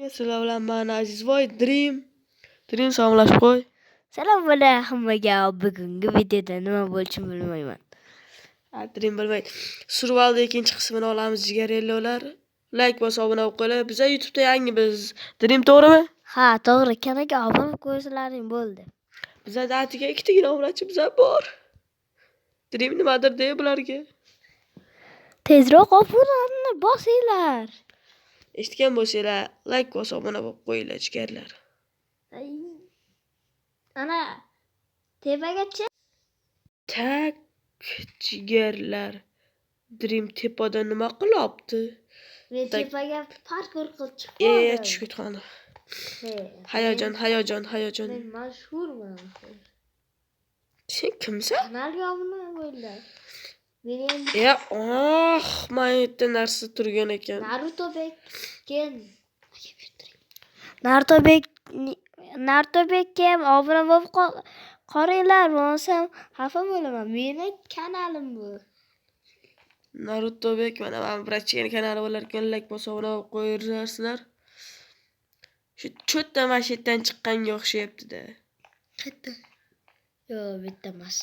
Hammaga sizlar bilan men Azizvoy Dream salomlashib qo'y. Salom bo'la hammaga. Bugungi videoda nima bo'lishini bilmayman. Dream bilmaydi. Survival'da ikkinchi qismini olamiz jigarellolar. Like bosib obuna bo'lib qo'yinglar. Biz YouTube'da yangimiz. Dream to'g'rimi? Ha, to'g'ri. Kanalga obuna bo'lib qo'ysalaring bo'ldi. Bizda atiga ikkitagina obunachi bor. Dream nimadir deya bularga. Tezroq obunani bosinglar. Eshitgan bo'lsanglar, like bosib obuna bo'lib qo'yinglar jigarlar. Ana tepagacha. Tak jigarlar. Dream tepada nima qilyapti? Men tepaga parkour qilib chiqdim. Tushib ketgandi. Hayajon. Men mashhurman. Sen kimsan? Kanalga obuna bo'linglar. Men yerda narsa turgan ekan. Naruto Bekga obuna bo'lib qoringlar, bo'lmasam xafa bo'laman. Meni kanalim bu. Naruto Bek mana brachchani kanali bo'lar ekan, like bosib obuna bo'lib qo'yaversizlar. Shu cho'tta mashetdan chiqqanga o'xshayapti-da. Qayerda? Yo'q, bitta emas.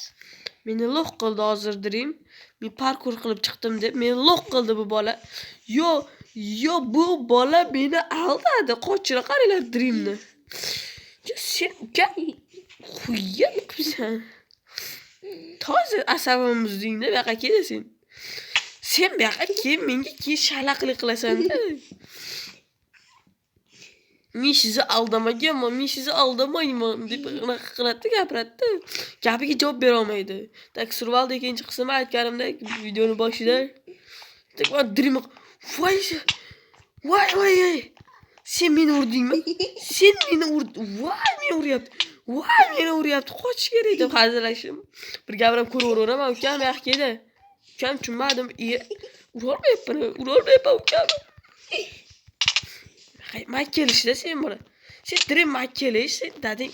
Meni loq qildi hozir Dream. Men parkour qilib chiqdim deb meni loq qildi bu bola. Yo bu bola meni aldadi. Qochira qaranglar Dreamni. Sen uka xuyan qilsan. Toza asabim buzdingda bu yoqqa kelasan. Sen bu yoqqa kel, menga keyin shalaqlik qilasan-da. Men sizni aldamaganman, men sizni aldamayman deb unaqa qiladi, gapiradi. Gapiga javob bera olmaydi. Tak Survival ikkinchi qismi aytganimdek videoni boshida. Tak Dream voy. Sen meni urdingmi? Sen meni meni uryapti. Qochish kerak deb hazillashdim. Bir gapirib ko'raveraman, ukam yo'q keldi. Ukam tushunmadim. Urolmayapman ukam. Men kelishda sen bola. Sen Dream men kelish, sen dading.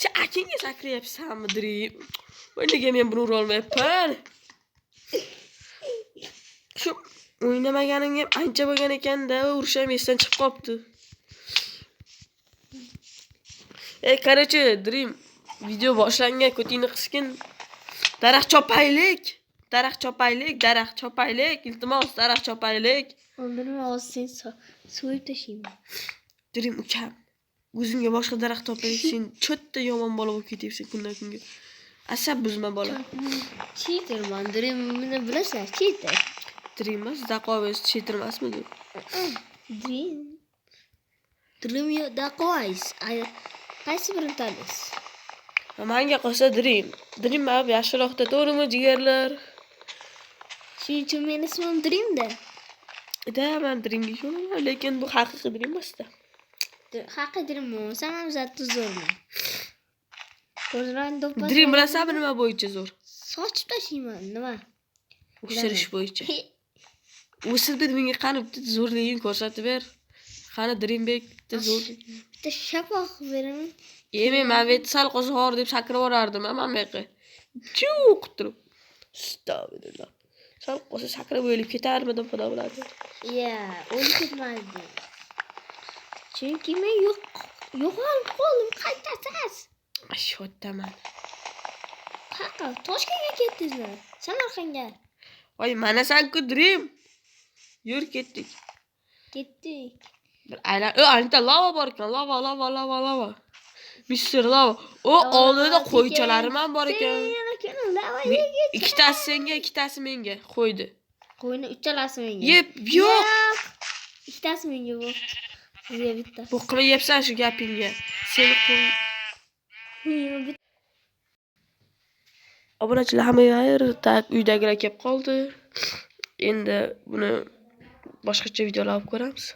Sen akangga sakrayapsanmi Dream? Nega men buni ura olmayapman? Shu o'ynamaganimga ancha bo'lgan ekan-da, urushim esdan chiqib qopti. Короче, Dream video boshlangan, ko'tingni qiskin. Daraxt chopaylik. Iltimos, daraxt chopaylik. Undini sen so'yib tashlayman. Dream ukam, o'zingga boshqa daraxt topaylik. Sen cho'tta yomon bola bo'lib ketyapsan kundan kunga. Asab buzma bola. Cheaterman, Dreamni bilasizlar, cheater. Dream emas, Daqovis cheater emasmi bu? Dream yo Daqovis. Qaysi birini tanlaysiz? Menga qolsa Dream mana yaxshiroqda, to'g'rimi jigarlar? Shuning uchun meni ismim Dreamda. Men Dreamga ishonaman, lekin bu haqiqiy Dream emas-da. Haqiqiy Dream bo'lsa ham zotli zo'rman. Dream bilasizmi nima bo'yicha zo'r? Sochib tashlayman, nima? O'sirish bo'yicha. O'sirib menga qani bitta zo'rligini ko'rsatib ber. Qani Dreambek bitta zo'r. Bitta shapoq beraman. Men vet sal qo'zg'or deb sakrab yorardim, men bu yoqqa. Chuq turib. Astag'firullah. Sal qo'sa sakrab o'ylab ketarmidim, xudo biladi. O'lib ketmaydi. Chunki men yo'qolib qoldim, qaytasiz. Sho'ttaman. Qaqa, Toshkentga ketdingizmi? Samarqandga. Mana sen-ku Dream. Yur ketdik. Bir aylan. Anita lava bor ekan, lava. Mister Lava. Oldida qo'ychalarim ham bor ekan. Ikkitasi senga, ikkitasi menga qo'ydi. Qo'yni uchalasi menga. Yo'q. Ikkitasi menga bu. Sizga bitta. Bu qilib yepsan shu gapingga. Seni qo'y. Obunachilar hamma tak uydagilar kelib qoldi. Endi buni boshqacha videolar olib ko'ramiz.